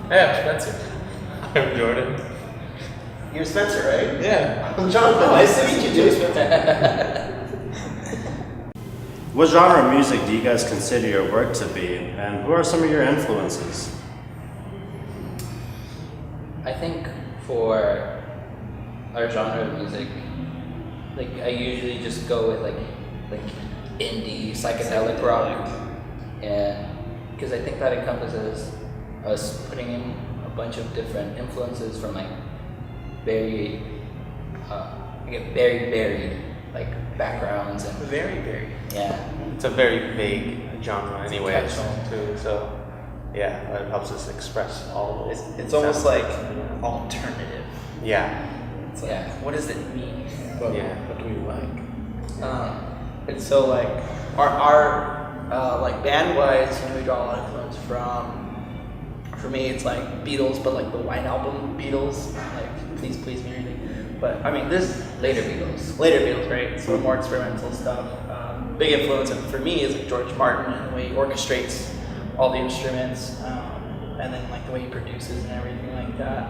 Hey, I'm Spencer. I'm Jordan. You're Spencer, right? Yeah. I'm Jonathon. Nice to meet you, too, Spencer. What genre of music do you guys consider your work to be, and who are some of your influences? I think for our genre of music, like I usually just go with like indie psychedelic rock, and because I think that encompasses us putting in a bunch of different influences from like very varied like backgrounds and Very, very. yeah. It's a very vague genre anyway, Catch-all. too. So yeah, it helps us express all those. It's almost like alternative. Yeah. It's like, Yeah. what does it mean? Yeah. What do we like? And so like our like band wise, we draw a lot of influence from. For me, it's like Beatles, but like the White Album Beatles, like Please Please Me or anything. But I mean, this Later Beatles. later Beatles, right? So more experimental stuff. Big influence for me is like George Martin and the way he orchestrates all the instruments, and then like the way he produces and everything like that.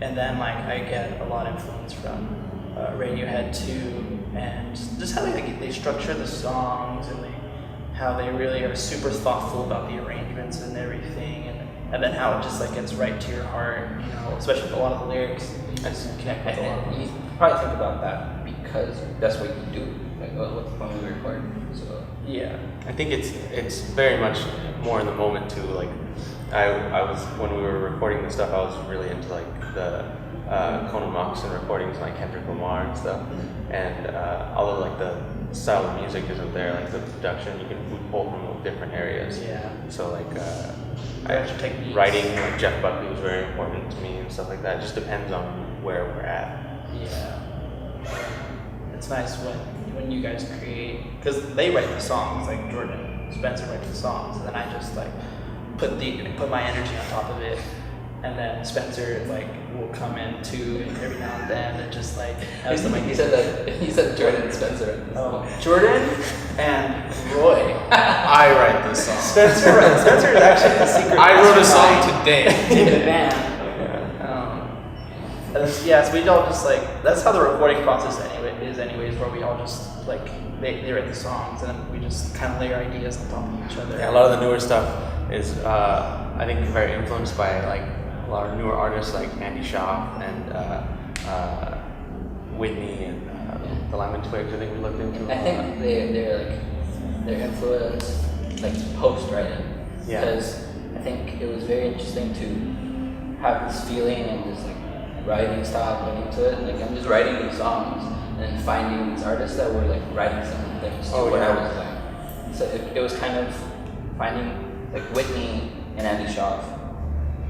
And then like I get a lot of influence from Radiohead too, and just how they structure the songs and how they really are super thoughtful about the arrangements and everything, and then how it just like gets right to your heart, especially with a lot of the lyrics. You just connect with a lot of them. And you probably think about that because that's what you do, like when we record. So Yeah. I think it's very much more in the moment too. Like I was when we were recording this stuff, I was really into like the Conan Moxon recordings, like Kendrick Lamar and stuff. And although like the style of music isn't there, like the production, we pull from different areas. Yeah. So like Production techniques. writing, like Jeff Buckley was very important to me and stuff like that. It just depends on where we're at. Yeah. It's nice when you guys create, because they write the songs, like Jordan Spencer writes the songs, and then I just like put my energy on top of it, and then Spencer like will come in too every now and then and just like have some he ideas. said Jordan and Spencer. Oh, Jordan and Roy. I write this song. Spencer is actually the secret. I wrote a song mastermind today. in the band. And so we all just like, that's how the recording process anyways, where we all just like, they write the songs and we just kind of layer ideas on top of each other. Yeah, a lot of the newer stuff is, I think, very influenced by like a lot of newer artists like Andy Shaw and Whitney and the Lemon Twigs. I think we looked into. I think they're influenced like post writing. Yeah. Because I think it was very interesting to have this feeling and this like writing style going into it. Like I'm just writing these songs and then finding these artists that were like writing some things to what I was doing. So it was kind of finding like Whitney and Andy Shaw.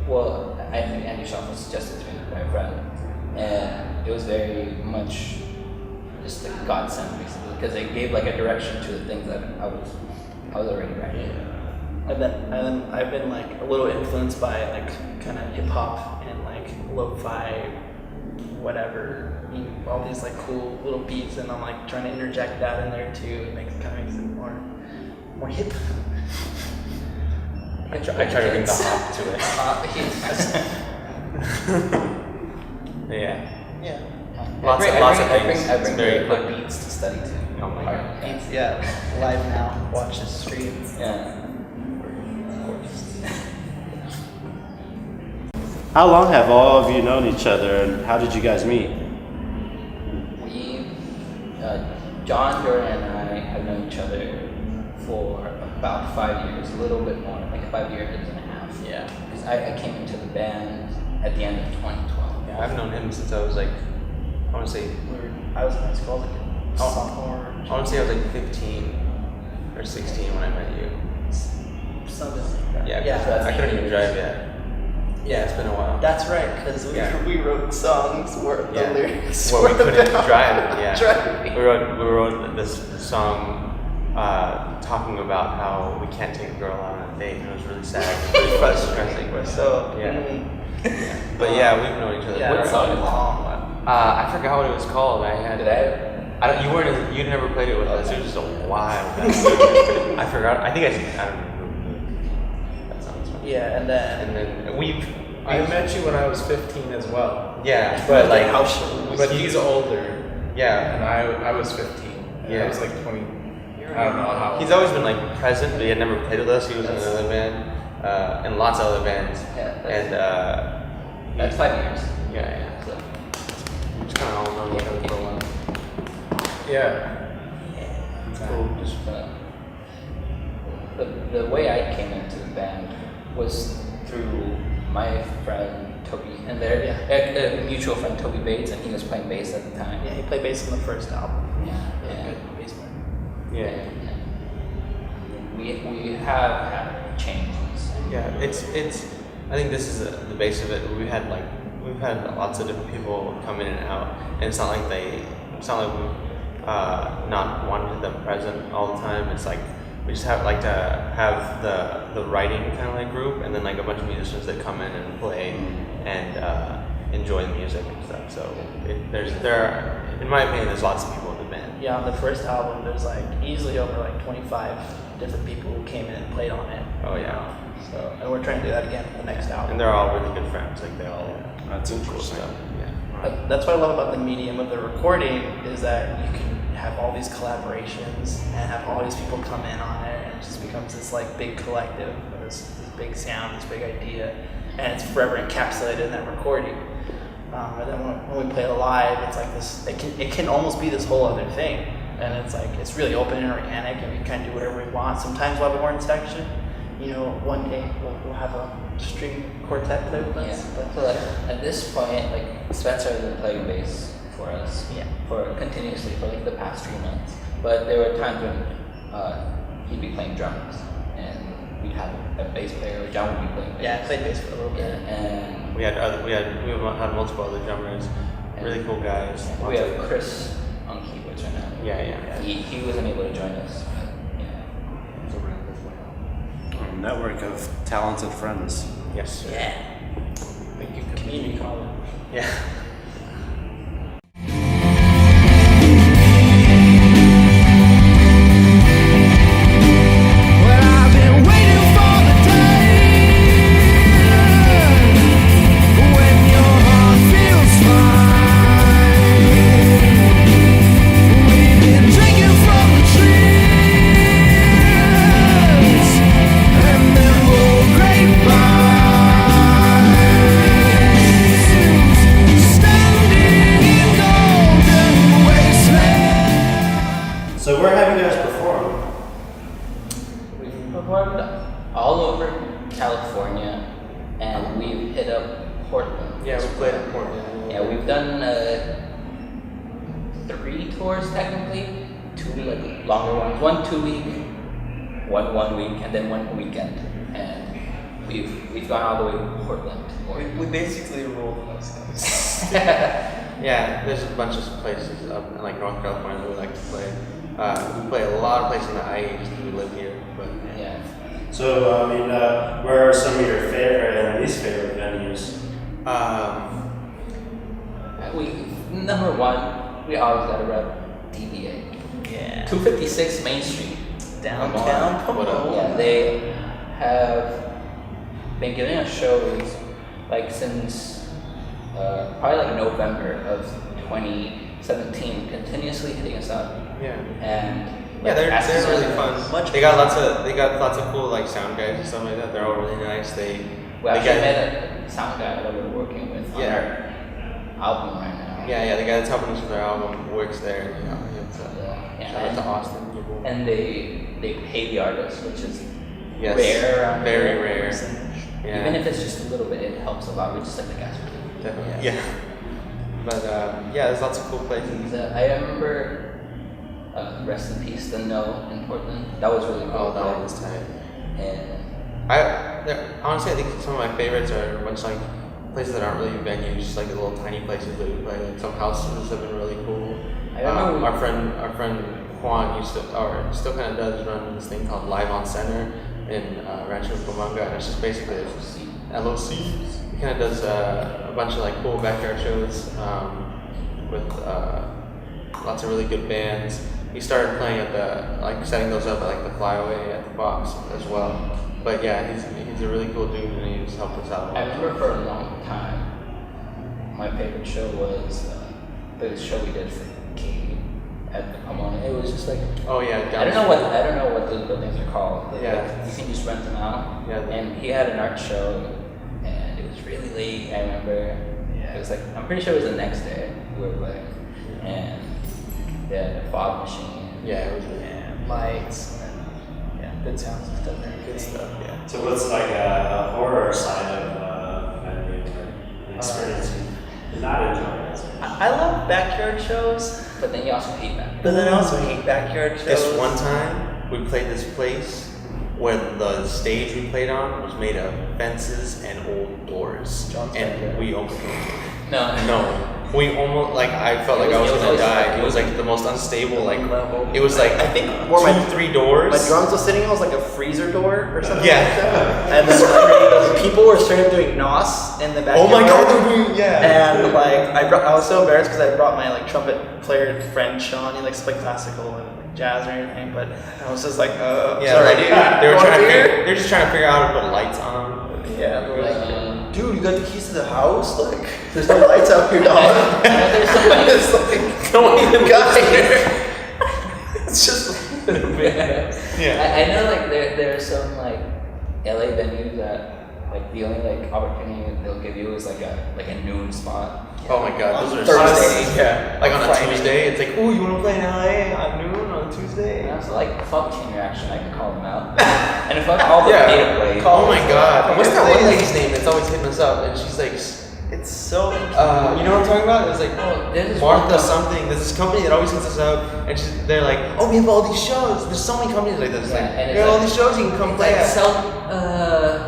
Well, I think Andy Shaw was suggested to me by a friend, and it was very much just like godsend basically because it gave like a direction to the things that I was already writing. And then I've been like a little influenced by like kind of hip hop and like lo-fi, whatever, all these like cool little beats, and I'm like trying to interject that in there too. It makes it more hip. I try to bring the hop to it. Yeah. Yeah. Lots of things. I It's bring very the quick. beats to study too. Oh my god. It's, live now. Watch this stream. Yeah. How long have all of you known each other, and how did you guys meet? John, Jordan, and I have known each other for about 5 years, a little bit more, like 5 years and a half. Yeah. Because I came into the band at the end of 2012. Yeah, I've known him since I was like, I want to say I was in high school, like a sophomore. I want to say I was like 15 or 16 when I met you. Something like that. Yeah, I couldn't even drive yet. Yeah, it's been a while. That's right, because we wrote songs where the lyrics Well, were we couldn't about drive. Yeah, driving. we wrote this song talking about how we can't take a girl out on a date, and it was really sad. It was frustrating. So But yeah, we've known each other. Yeah, for that's a a while. long one. I forgot what it was called. I had. Did I? You never played it with us. It was just a while back. I forgot. I don't remember. That sounds fun. Yeah, and then And then we've. I met you when I was 15 as well. Yeah, but like. house shows. But he's older, Yeah. and I was 15. And Yeah. I was like 20. I don't know how. He's always been like present, but he had never played with us. He was in another band, and lots of other bands. Yeah, And that's 5 years. yeah. So, We just kind of all known each other for a while. Yeah. Cool. just the way I came into the band was through my friend Toby, and a mutual friend Toby Bates, and he was playing bass at the time. Yeah, he played bass on the first album. Yeah, Really and, good bass player. Yeah. we have had changes. Yeah, it's. I think this is the base of it. We've had lots of different people come in and out, and it's not like we not wanted them present all the time. It's like we just have to have the writing kind of like group, and then like a bunch of musicians that come in and play and enjoy the music and stuff. So in my opinion, there's lots of people in the band. Yeah, on the first album, there's like easily over like 25 different people who came in and played on it. Oh yeah. So, and we're trying to do that again for the next album. And they're all really good friends. Like they all That's do cool interesting. stuff. Yeah. That's what I love about the medium of the recording is that you can have all these collaborations and have all these people come in on it, and it just becomes this like big collective, this big sound, this big idea, and it's forever encapsulated in that recording. And then when we play it live, it's like this. It can almost be this whole other thing, and it's like it's really open and organic, and we can kind of do whatever we want. Sometimes we'll have a horn section. You know, one day we'll have a string quartet play with us. Yeah, so like at this point, like Spencer has been playing bass for us, for continuously for like the past 3 months. But there were times when he'd be playing drums, and we'd have a bass player. John would be playing bass. Yeah, I played bass for a little bit. And We had multiple other drummers, really cool guys. we have Chris on keyboards right now. Yeah. He wasn't able to join us. But yeah, it's around as well. A network of talented friends. Yes. Yeah. Thank you, community college. Yeah. Well, I've been waiting for the day when your heart feels fine. We've been drinking from the trees and then roll grapevines, standing in golden wastelands. So where have you guys performed? We've performed all over California, and we've hit up Portland. Yeah, we played in Portland. Yeah, we've done 3 tours technically, 2 like longer ones, 1 2-week, 1 week, and then 1 weekend. And we've gone all the way to Portland. We basically ruled those guys. Yeah, there's a bunch of places up in like North California that we like to play. We play a lot of places in the IE just because we live here. But Yeah. So, where are some of your favorite and least favorite venues? Number 1, we always gotta rep DBA. Yeah. 256 Main Street. Downtown Pomona. Yeah, they have been giving us shows like since probably like November of 2017, continuously hitting us up. yeah. And Yeah, they're asking really us- fun. They got lots of cool like sound guys and stuff like that. They're all really nice. We they actually got- met a sound guy that we're working with on Yeah. our album right now. Yeah, the guy that's helping us with our album works there. You know, it's, Yeah, shout out to Austin. and they pay the artist, which is Yes, rare around very here. rare. Yeah, Even if it's just a little bit, it helps a lot. We just like the guys. definitely. Yeah. But yeah, there's lots of cool places. I remember Rest in Peace, the No in Portland. That was really cool. Oh, that one was tight. And Honestly, I think some of my favorites are a bunch of like places that aren't really venues, just like the little tiny places that we play. Like some houses have been really cool. I remember our friend Juan used to, or still kind of does, run this thing called Live on Center in Rancho Cucamonga, and it's just basically LOC. He kind of does a bunch of like cool backyard shows with lots of really good bands. He started playing at setting those up at like the Flyaway at the Box as well. But yeah, he's a really cool dude, and he's helped us out a lot. I remember for a long time, my favorite show was the show we did for Katie at the Pomona. It was just like Oh yeah, I don't know what those buildings are called. But Yeah. like, you can just rent them out. Yeah. And he had an art show, and it was really late. I remember. It was like I'm pretty sure it was the next day we were playing, and they had a fog machine. Yeah, it was really And lights and good sound system and everything. good stuff. Yeah. So what's like a horror side of venue or experience you not enjoying it? I love backyard shows, But then you also hate that. but then I also hate backyard shows. This one time, we played this place where the stage we played on was made of fences and old doors, John's and backyard. we almost No. we almost like I felt like I was It was gonna always die. like- It was like the most unstable. Like Level. it was like I think where my 2-3 doors. My drums was sitting on was like a freezer door or something Yeah. like that. And then people were straight up doing nos in the backyard. Oh my god, yeah. And like I was so embarrassed because I brought my like trumpet player friend Sean. He likes to play classical and like, jazz and everything. But I was just like, Yeah, sorry, like, dude. they were Want trying to beer? they're just trying to figure out how to put lights on them. Yeah, they were Like, like, dude, you got the keys to the house? Like, there's no lights out here, dog. there's somebody. It's like, no one even got here. It's just Yeah. I know like there are some like LA venues that like the only like opportunity they'll give you is like a noon spot. Oh my god, those are Thursday. Yeah. Like on a Friday. Tuesday, it's like, ooh, you wanna play in LA at noon on Tuesday? And I was like, fuck Team Reaction, I can call them out. And fuck all the Yeah. data plays. Oh my god. What's that one It's- lady's name that's always hitting us up? And she's like, It's so. you know what I'm talking about? It was like Oh, there's this Martha one- something. There's this company that always hits us up, and they're like, oh, we have all these shows. There's so many companies like this. Yeah, Like, and we it's have all like- these shows you can come It's play like at. sell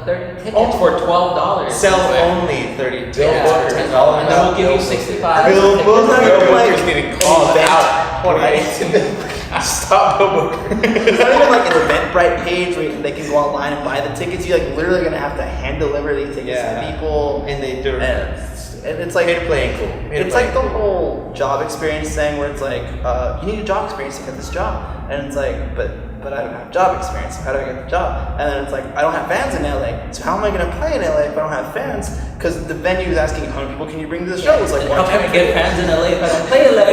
30 tickets Oh. for $12. Sell It's like- only 30 Yeah, tickets. and then we'll give you 65. Bill tickets. Booker. Bill Bill Booker's Booker's getting called out. Stop Bill Booker. It's not even like an Eventbrite page where they can go online and buy the tickets. You're like literally gonna have to hand deliver these tickets Yeah. to people. And they do. And it's like Pay to play ain't cool. Pay to it's play like the ain't cool. whole job experience thing where it's like you need a job experience to get this job, and it's like but I don't have job experience. So how do I get the job? And then it's like I don't have fans in LA. So how am I gonna play in LA if I don't have fans? Because the venue is asking how many people can you bring to the show? It's like And one how can I time. get fans in LA if I don't play LA?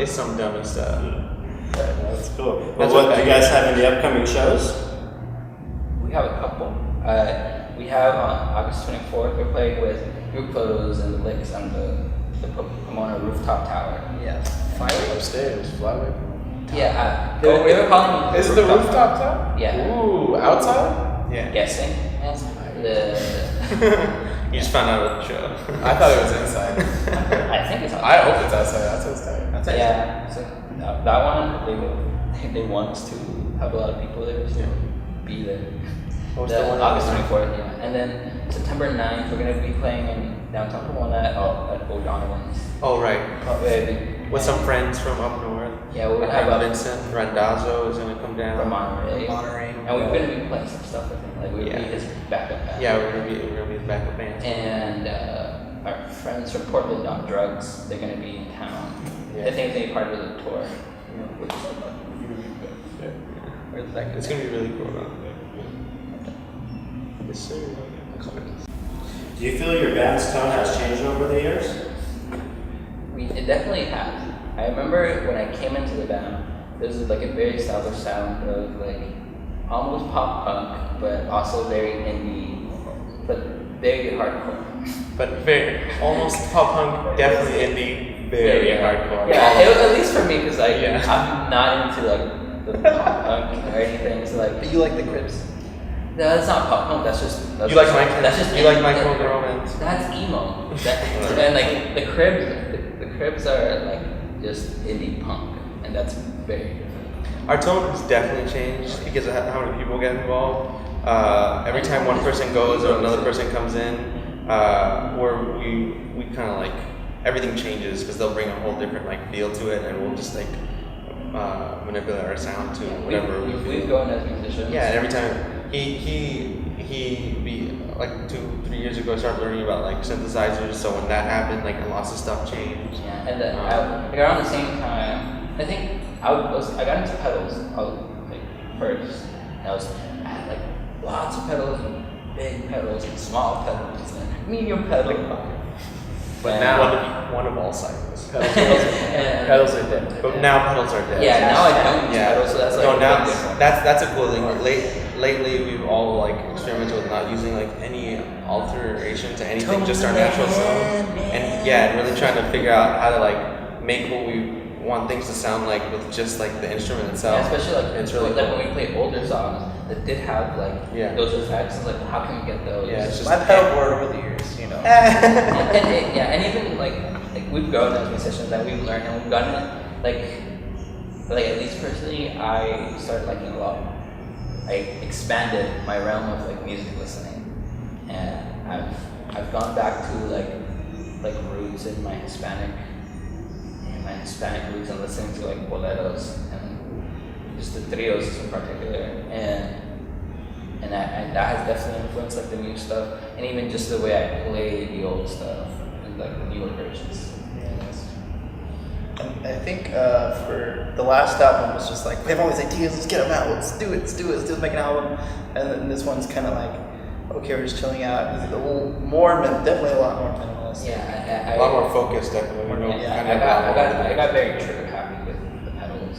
It's some dumb stuff. That's cool. Well, That's what what do you guys have any upcoming shows? We have a couple. We have on August 24th, we're playing with Group Photos and the Licks on the Pomona rooftop tower. Yeah. Fire upstairs, flyway. Yeah, they were calling it Is it the rooftop top? Yeah. Ooh, outside? Yeah. Guessing. The, You just found out about the show. I thought it was inside. I think it's on. I hope it's outside. That's what's tight. That's tight. Yeah, so that one, they want us to have a lot of people there, so be there. What was the one? August 24th, yeah. And then September 9th, we're going to be playing in downtown Pomona at O'Donovan's. Oh, right. With With some friends from up north. Yeah, we're going to Like have Vincent Randazzo is going to come down. from Monterey. Monterey. And we're going to be playing some stuff with him. Like, we're going to be his backup band. Yeah, we're gonna be his backup band. And our friends from Portland on Drugs, they're going to be in town. Yeah. I think they're part of the tour. It's gonna be really cool though. Yes, sir. Do you feel your band's tone has changed over the years? It definitely has. I remember when I came into the band, there was like a very established sound of like almost pop punk, but also very indie, but very hardcore. But very almost pop punk, definitely indie, very hardcore. Yeah, at least for me, because like Yeah. I'm not into like the pop punk or anything. So like, But you like the Crips? no, that's not pop punk. That's just You like Mike. Mike? That's just You like indie. Michael Romance? That's emo. And like the Cribs are like just indie punk, and that's very different. Our tone has definitely changed because of how many people get involved. Every time one person goes or another person comes in, where we kind of like everything changes because they'll bring a whole different like feel to it, and we'll just like manipulate our sound to whatever We've grown as musicians. Yeah, and every time he like 2-3 years ago started learning about like synthesizers. So when that happened, like lots of stuff changed. Yeah, and then like around the same time, I think I got into pedals like first. I lots of pedals and big pedals and small pedals and medium pedals. But And- now, one of all sizes. Pedals are dead. But now pedals are dead. Yeah, now I don't use pedals, so that's like no, a now big difference. that's a cool thing. Lately, we've all like experimented with not using like any alteration to anything, just our natural sound, and really trying to figure out how to like make what we want things to sound like with just like the instrument itself. Yeah, especially like it's really like cool. when we play older songs that did have like those effects. It's like how can we get those? Yeah, it's just My pedal board over the years, you know. and even like we've grown as musicians and we've learned and we've gotten like at least personally I started liking it a lot. I expanded my realm of like music listening, and I've gone back to like roots in my Hispanic roots and listening to like boleros and just the trios in particular, and that has definitely influenced like the new stuff and even just the way I play the old stuff and like the newer versions. And I think for the last album was just like, we have all these ideas, let's get them out, let's do it, let's make an album. And then this one's kind of like, okay, we're just chilling out. It's a little more, definitely a lot more minimalist. Yeah, a lot more focused, definitely. I got very trigger happy with the pedals,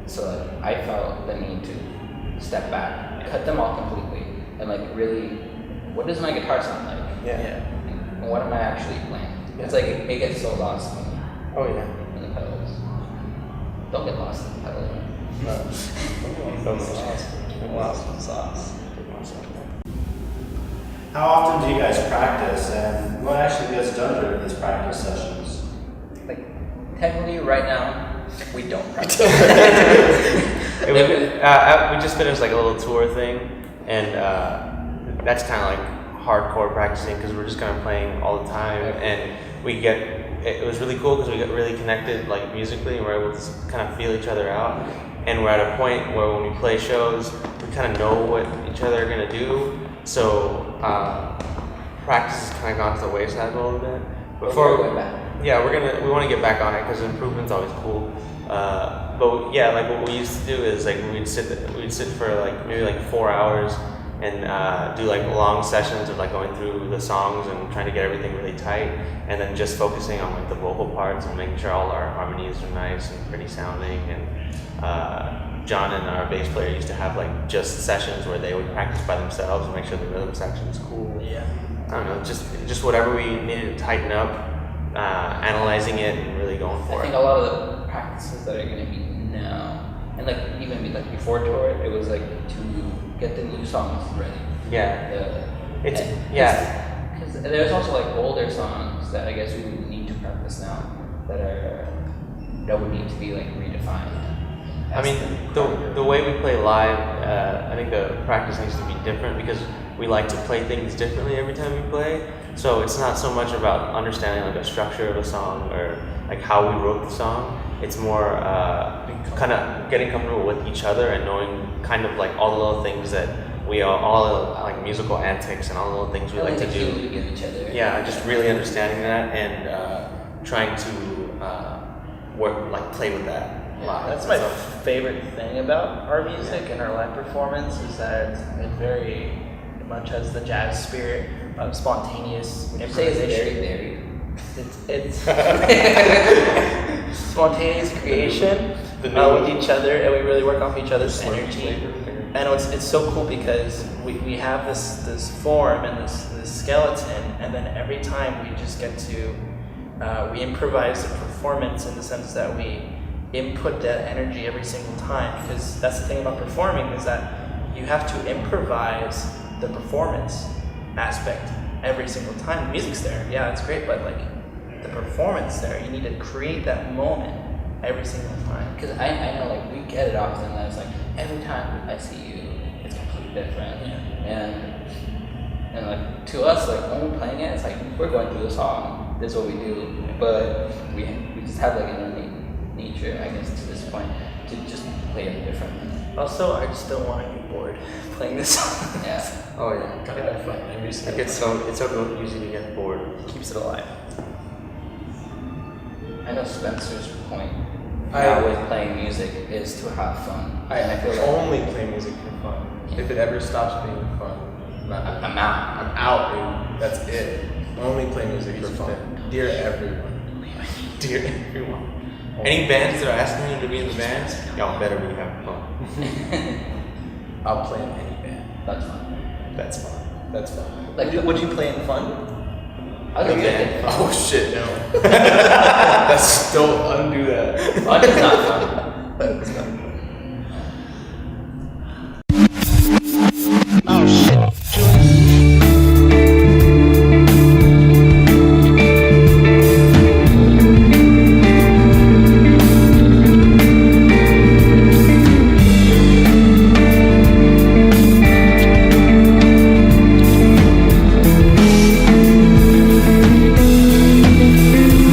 so like I felt the need to step back, cut them all completely, and like really, what does my guitar sound like? And what am I actually playing? It's like it gets so lost in the pedals. Don't get lost in the pedals. Lost in sauce. How often do you guys practice, and what actually gets done during these practice sessions? Like technically, right now, we don't practice. We just finished like a little tour thing, and that's kind of like hardcore practicing because we're just kind of playing all the time, and it was really cool because we got really connected like musically, and we're able to kind of feel each other out, and we're at a point where when we play shows, we kind of know what each other are gonna do, so practice has kind of gone to the wayside a little bit. We want to get back on it because improvement's always cool. But yeah, like what we used to do is like we'd sit for like maybe like 4 hours and do like long sessions of like going through the songs and trying to get everything really tight, and then just focusing on like the vocal parts and making sure all our harmonies are nice and pretty sounding. And John and our bass player used to have like just sessions where they would practice by themselves and make sure the rhythm section is cool. I don't know, just whatever we needed to tighten up, analyzing it and really going for it. I think a lot of the practices that are going to be now, and like even before tour, it was like to get the new songs ready. Because there's also like older songs that I guess we would need to practice now that would need to be like redefined. I mean, the way we play live, I think the practice needs to be different because we like to play things differently every time we play. So it's not so much about understanding like a structure of a song or like how we wrote the song. It's more kind of getting comfortable with each other and knowing kind of like all the little things that we all like musical antics and all the little things we like to do. To give each other. Yeah, just really understanding that and trying to play with that. That's my favorite thing about our music and our live performance is that it very much has the jazz spirit of spontaneous improvisation. Very It's spontaneous creation with each other, and we really work off each other's energy. And it's so cool because we have this form and this skeleton, and then every time we just get to we improvise the performance in the sense that we input that energy every single time, because that's the thing about performing is that you have to improvise the performance aspect every single time. The music's there, yeah, it's great, but like the performance there, you need to create that moment every single time. Because I know like we get it often that it's like every time I see you, it's completely different. And like to us, like when we're playing it, it's like we're going through the song, this is what we do, but we just have like an innate nature, I guess, to this point, to just play it differently. Also, I just don't want to get bored playing this song. Oh yeah. Gotta have fun. It's so easy to get bored. Keeps it alive. I know Spencer's point with playing music is to have fun. I feel like only play music for fun. If it ever stops being fun, I'm out. I'm out, dude. That's it. Only play music for fun. Dear everyone. Dear everyone. Any bands that are asking you to be in the bands, y'all better be having fun. I'll play in any band. That's fun. That's fun. That's fun. Like, Would you play in fun? I was The band. fun. Oh shit, no. That's don't undo that. Fun is not fun. That's not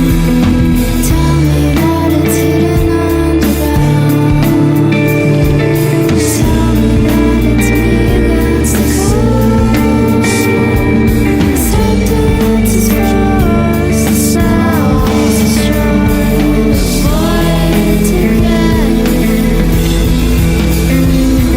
Tell me that it's hidden underground. Tell me that it's me against the coast. Acceptance is forced, the sound is strong. Avoid together. Where the batteries are used. I'm leaving you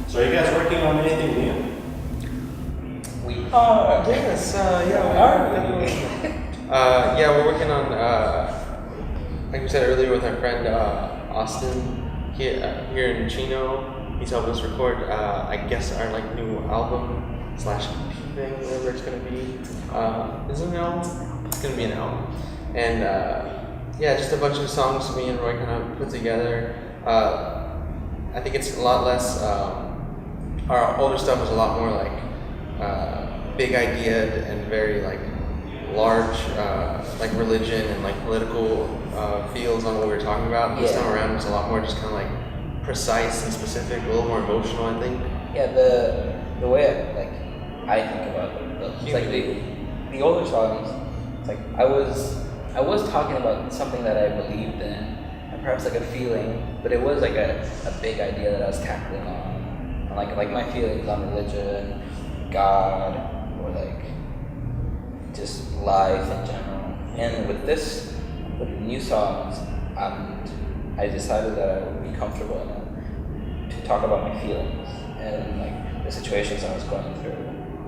So are you guys working on anything new? We Yes, yeah, we're working on, like we said earlier, with our friend Austin here in Chino. He's helped us record, I guess, our like new album / EP thing, whatever it's gonna be. Is it an album? It's gonna be an album, and yeah, just a bunch of songs me and Roy kind of put together. I think it's a lot less. Our older stuff was a lot more like big idea and very like large like religion and like political fields on what we were talking about. This Yeah. time around it was a lot more just kind of like precise and specific, a little more emotional, I think. Yeah, the way I think about it, it's like the older songs. It's like I was talking about something that I believed in, and perhaps like a feeling, but it was like a big idea that I was tackling on, and like my feelings on religion, God, or like just life in general. And with the new songs, I decided that I would be comfortable enough to talk about my feelings and like the situations I was going through.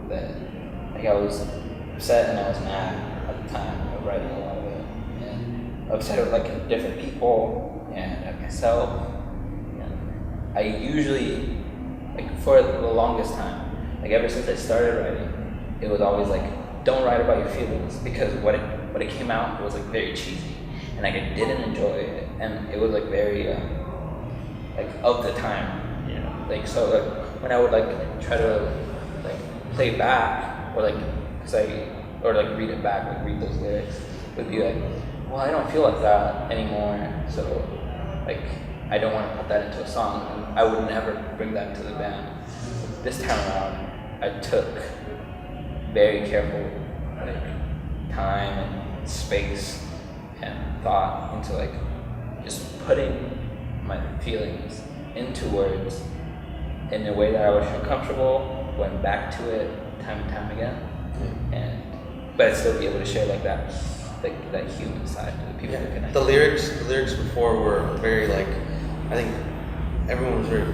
That like I was upset and I was mad at the time of writing a lot of it, and upset with like different people and at myself. And I usually like for the longest time, like ever since I started writing, it was always like, don't write about your feelings, because what it came out was like very cheesy, and like I didn't enjoy it, and it was like very like of the time, you know. Like so like when I would like try to like play back or like read it back, like read those lyrics, it would be like, well, I don't feel like that anymore, so like I don't want to put that into a song, and I would never bring that to the band. This time around, I took very careful like time and space and thought into like just putting my feelings into words in a way that I would feel comfortable going back to it time and time again, and but I'd still be able to share like that human side to the people who connect. The lyrics before were very like, I think everyone was very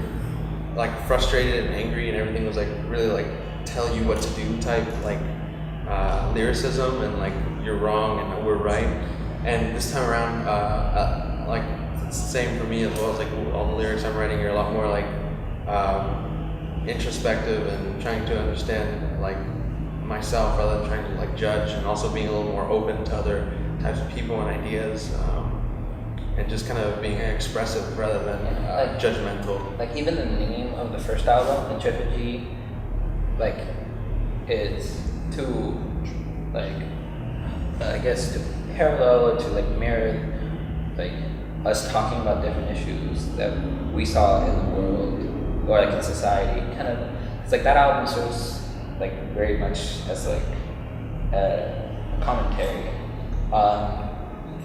like frustrated and angry, and everything was like really like tell you what to do type like lyricism, and like you're wrong and we're right. And this time around, like it's the same for me as well. It's like all the lyrics I'm writing are a lot more like introspective and trying to understand like myself rather than trying to like judge, and also being a little more open to other types of people and ideas, and just kind of being expressive rather than judgmental. Like even the name of the first album, the trilogy, like is to like I guess to parallel or to like mirror like us talking about different issues that we saw in the world or like in society. Kind of, it's like that album serves like very much as like a commentary on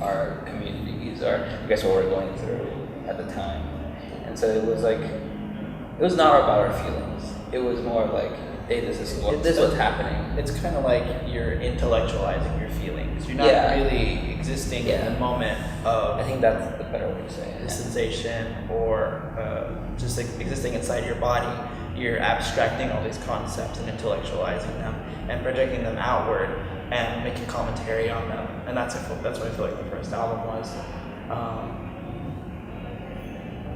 our communities, or I guess what we're going through, at the time, and so it was like it was not about our feelings. It was more of like, hey, this is what's happening. It's kind of like you're intellectualizing your feelings. You're not really existing in the moment of. I think that's the better way to say it. A sensation or just like existing inside your body. You're abstracting all these concepts and intellectualizing them and projecting them outward and making commentary on them. And that's what I feel like the first album was.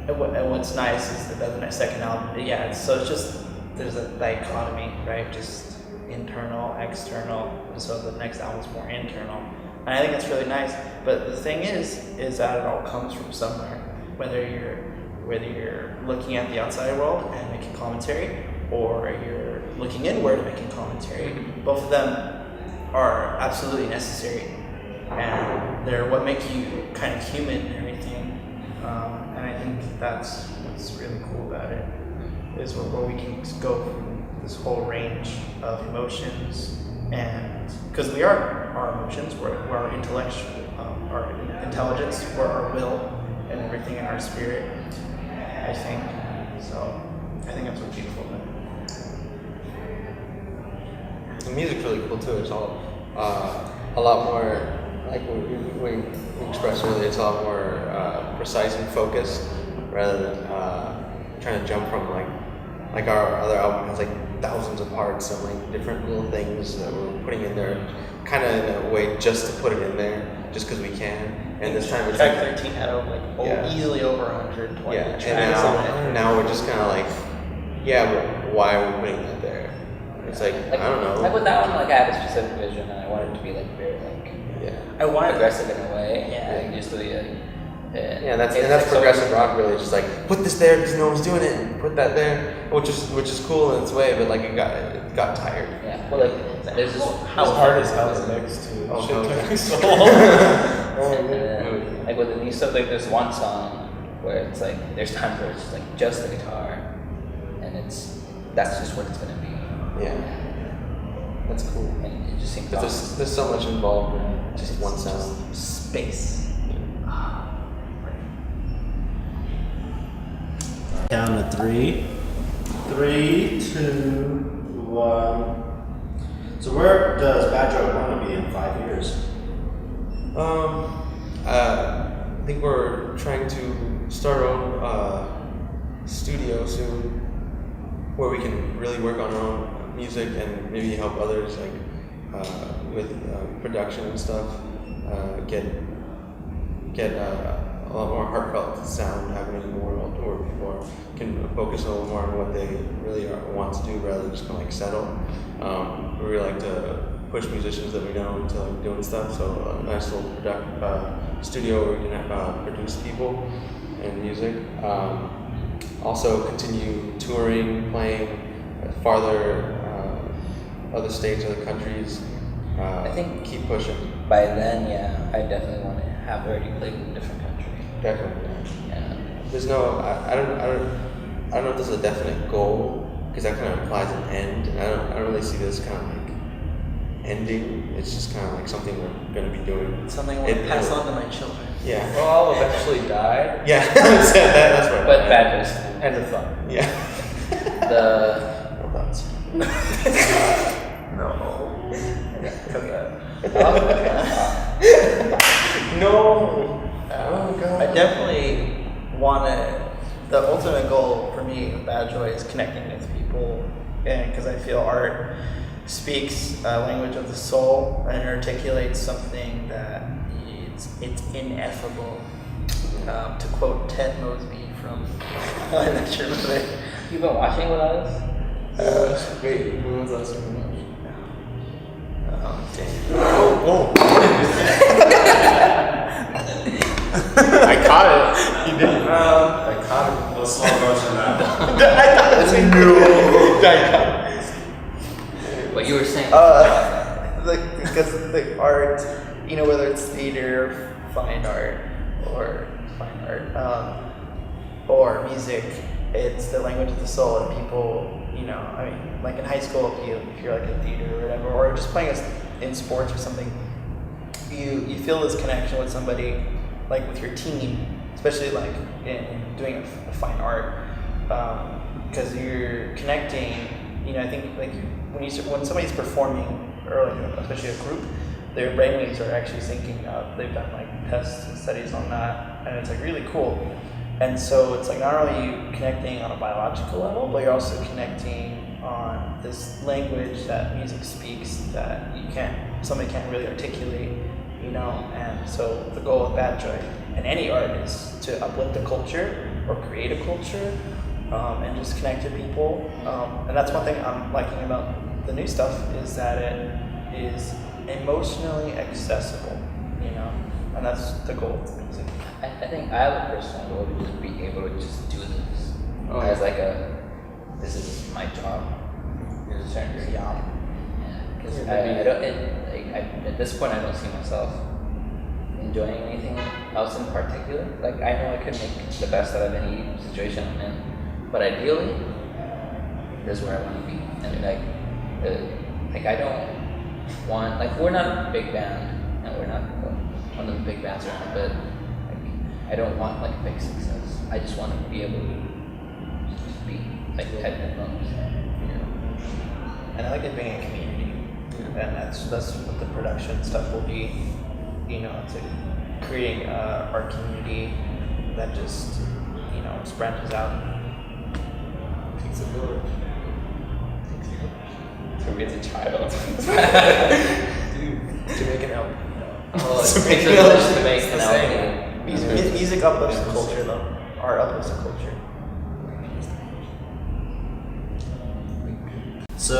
And what's nice is that the second album, it's just there's a dichotomy, right? Just internal, external. So the next album's more internal, and I think that's really nice. But the thing is that it all comes from somewhere. Whether you're looking at the outside world and making commentary, or you're looking inward and making commentary, both of them are absolutely necessary, and they're what make you kind of human and everything. And I think that's what's really cool about it, is where we can go from this whole range of emotions, and because we are our emotions, we're our intellect, our intelligence, we're our will, and everything in our spirit. I think so. I think that's what's beautiful about it. The music's really cool too. It's all a lot more, like we expressed earlier, it's a lot more precise and focused rather than trying to jump from like our other album has like thousands of parts and like different little things that we're putting in there, kind of in a way just to put it in there, just because we can. And this time it's track like 13 had easily over 120 tracks and now we're just kind of like, but why are we putting that there? It's like I don't know. Like with that one, like I had a specific vision and I wanted it to be like very I wanted aggressive in a way. Yeah. Like just really that's progressive rock, really. Just like put this there because no one's doing it, and put that there, which is cool in its way, but like it got tired. Yeah. Well, like there's this How hard is Hell's Mix to Oh, shit no. talking so like with the new stuff, like there's one song where it's like there's times where it's just like just the guitar, and that's just what it's gonna be. Yeah. That's cool. And it just seems. But there's so much involved in just one sound. Space. Down to 3. 3, 2, 1. So where does Bad Joke want to be in 5 years? I think we're trying to start our own studio soon, where we can really work on our own music and maybe help others with production and stuff. Get a lot more heartfelt sound happening in the world, where people can focus a little more on what they really want to do rather than just kind of like settle. We really like to push musicians that we know into like doing stuff. So a nice little studio where we can produce people and music. Also continue touring, playing farther, other states, other countries. I think keep pushing. By then, I definitely want to have already played in a different country. Definitely. Yeah. There's no, I don't know if there's a definite goal, because that kind of implies an end. And I don't really see this kind of like ending. It's just kind of like something we're going to be doing. Something I want to pass on to my children. Yeah. Well, I'll eventually die. Yeah. That's right. But bad news. End of thought. Yeah. The No thoughts. No. No. Oh god. I definitely want to. The ultimate goal for me with Bad Joy is connecting with people, and because I feel art speaks a language of the soul and articulates something that it's ineffable. To quote Ted Mosby from I Met Your Mother. You've been watching with us? Wait, when was the last time you watched? I caught it. You did. I caught it. No slow motion now. I thought it was What you were saying. because the art, whether it's theater, fine art, or music, it's the language of the soul, and people, like in high school, if you're like in theater or whatever, or just playing in sports or something, you feel this connection with somebody, like with your team, especially like in doing a fine art, because you're connecting. You know, I think like when somebody's performing, or like especially a group, their brainwaves are actually syncing up. They've done like tests and studies on that, and it's like really cool. And so it's like not only are you connecting on a biological level, but you're also connecting on this language that music speaks that somebody can't really articulate, you know. And so the goal of Bad Joy and any art is to uplift a culture or create a culture, and just connect to people. And that's one thing I'm liking about the new stuff, is that it is emotionally accessible, you know, and that's the goal of the music. I think I have a personal goal to just be able to just do this as like this is my job. You're a certain young, because at this point I don't see myself enjoying anything else in particular. Like I know I could make the best out of any situation I'm in, but ideally, this is where I want to be. And like I don't want, like, we're not a big band, and we're not one of the big bands around, but I don't want like a big success. I just want to be able to just be like headphones. And I like it being a community, and that's what the production stuff will be. You know, it's like creating our community that just, you know, just branches out. Takes a village. To raise a child. Dude, Jamaican album. Oh, it's a village to make an album. Music uplifts the culture, though. Art uplifts the culture. So,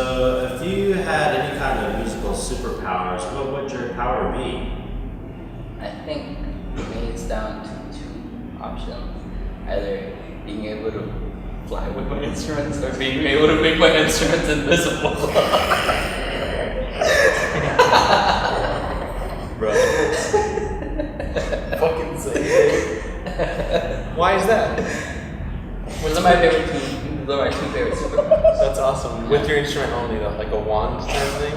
if you had any kind of musical superpowers, what would your power be? I think for me it's down to two options. Either being able to fly with my instruments, or being able to make my instruments invisible. Bro. Fucking sick. Why is that? Those are my two favorite superpowers. That's awesome. With your instrument only though, like a wand kind of thing?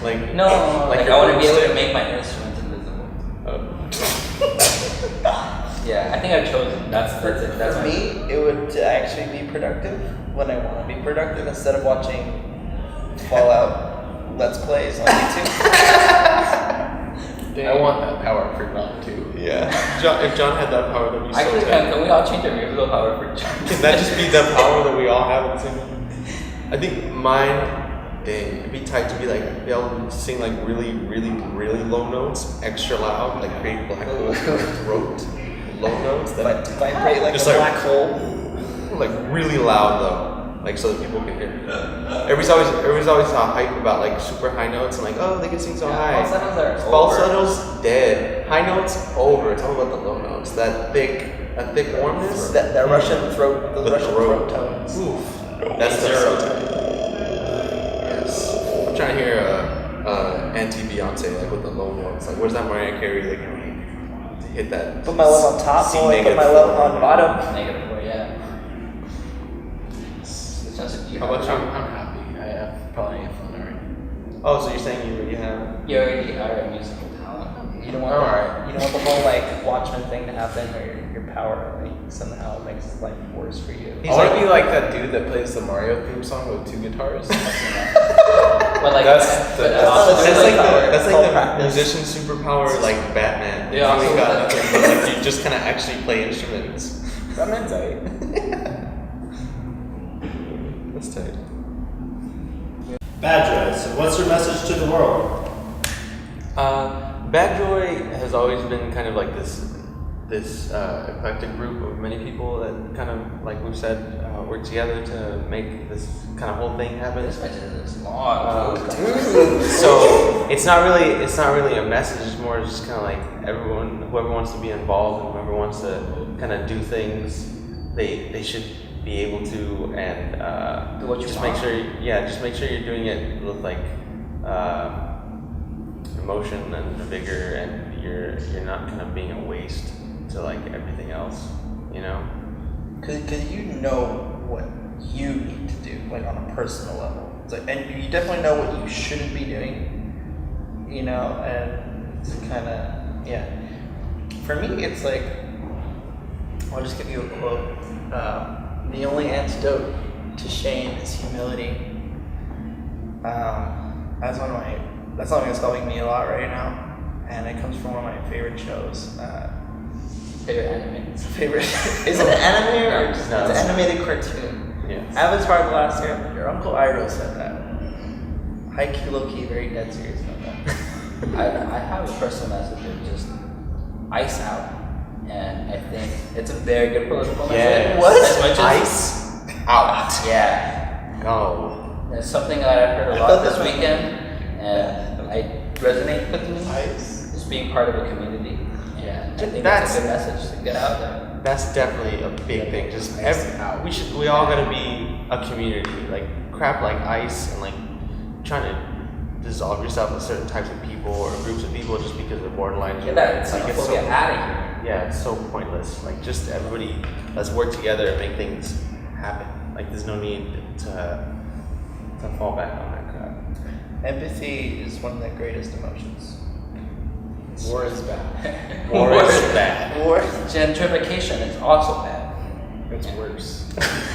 Like No, like I want to be able to make my instruments invisible. Yeah, I think I've chosen. That's it. That's For my me, it would actually be productive when I want to be productive, instead of watching Fallout Let's Plays on YouTube. I want that power for John too. Yeah. If John had that power, that'd be so Actually, tight. can we all change our musical power for John? Can that just be the power that we all have at the same time? I think mine, dang, it'd be tight to be like, be able to sing like really, really, really low notes, extra loud, like create black holes in your throat. Low notes that Vibrate like just a like- black hole. like really loud though, like so that people can hear. Everybody's always hype about like super high notes and like, oh, they can sing so high. Falsettos are over. Falsettos dead. High notes over. It's all about the low notes. That thick warmness. That Russian throat, those The Russian throat. throat tones. Oof. That's zero. Yes. I'm trying to hear anti-Beyonce like with the low notes. Like, where's that Mariah Carey like hit that? Put my love on top, C or put negative my love four. on bottom. -4, yeah. It's just you How about you? I'm happy. I have probably a fun already. Oh, so you're saying you already have? You already are a musical talent. You don't want Alright. you don't want the whole like Watchmen thing to happen, where your power like somehow makes life worse for you. I want to be like that dude that plays the Mario theme song with 2 guitars. But like That's That's Called like the practice. musician superpower, like Batman. Yeah, You ain't also got that. nothing, but like you just kind of actually play instruments. Batman's aight. That's tight. Bad Joy, so what's your message to the world? Bad Joy has always been kind of like this eclectic group of many people that kind of, like we've said, work together to make this kind of whole thing happen. this message is long. So it's not really a message. It's more just kind of like whoever wants to be involved and whoever wants to kind of do things, they should be able to, and Do what you just want. make sure you're doing it with like emotion and vigor, and you're not kind of being a waste to like everything else, you know. Because you know what you need to do, like on a personal level. It's like, and you definitely know what you shouldn't be doing, you know, and it's kind of, yeah. For me, it's like, I'll just give you a quote. The only antidote to shame is humility. That's something that's helping me a lot right now, and it comes from one of my favorite shows. Favorite anime. Is it an anime or it's an animated cartoon? Yes. Avatar: The Last Airbender. Your Uncle Iroh said that. Haikyuu, low-key, very dead serious about that. I have a personal message of just ice out, and I think it's a very good political message. What? As much as Ice out. Yeah. Go. It's something that I've heard a lot this weekend, and I resonate with me. Ice. Just being part of a community. Yeah, I think that's a good message to get out there. That's definitely a big thing. Just we all gotta be a community. Like crap like ice and like trying to dissolve yourself with certain types of people or groups of people just because they're borderline. Get that like it's so out of here. Yeah, it's so pointless. Like just everybody, let's work together and make things happen. Like there's no need to fall back on that crap. Empathy is one of the greatest emotions. War is bad. War is bad. War. Gentrification is also bad. It's worse.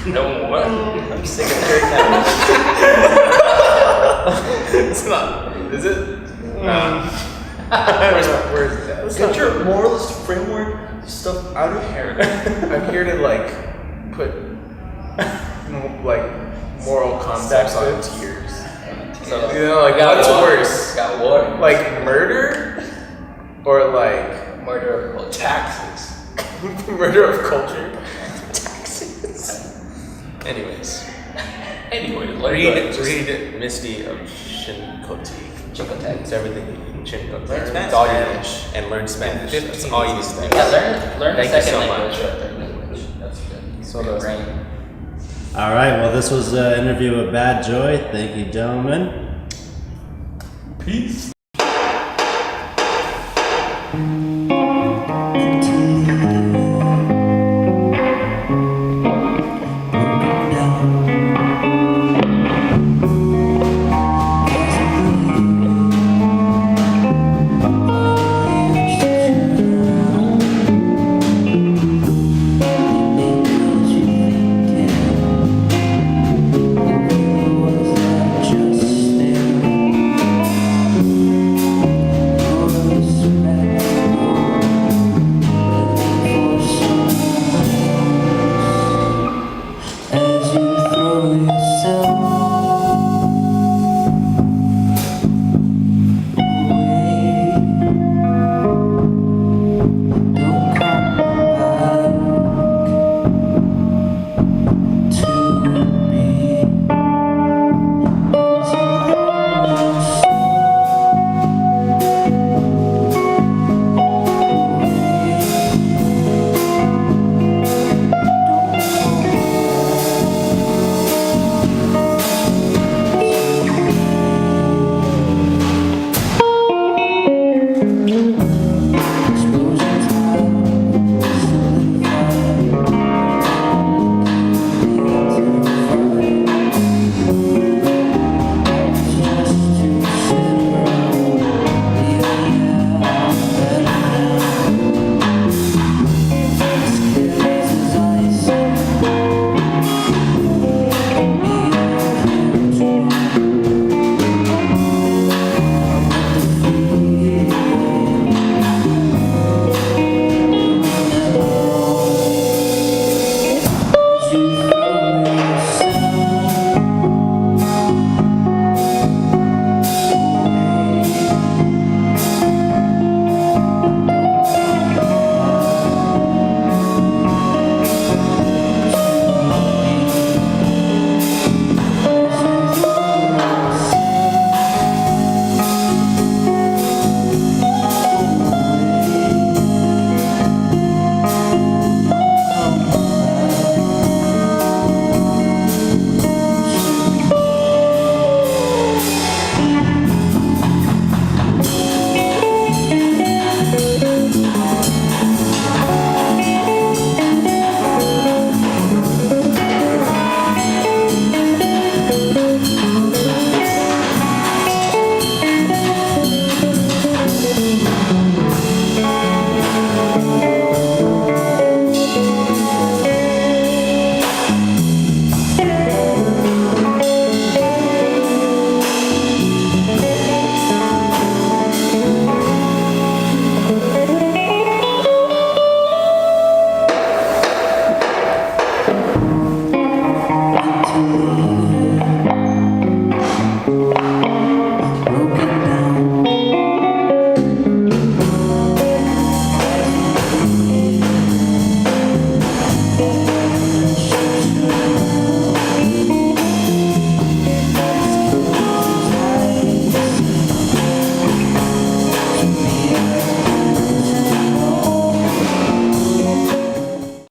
No what? I'm sick of hearing that. It's not. Is it? Where's that? Get your moralist framework stuff out of here. I'm here to like put like moral concepts on tears. So, You know, like what's worse? Got war. Like murder or like Murder of taxes. murder of culture? Taxes. Anyways, Read Misty of Shinkotik. Chicotek. It's everything you need. Shinkotik. Learn Spanish. It's all you need. And learn Spanish. That's all you need to do. Yeah, learn a Thank you second so language much. or a third language. That's good. So Good does- brain. All right. Well, this was an interview with Bad Joy. Thank you, gentlemen. Peace.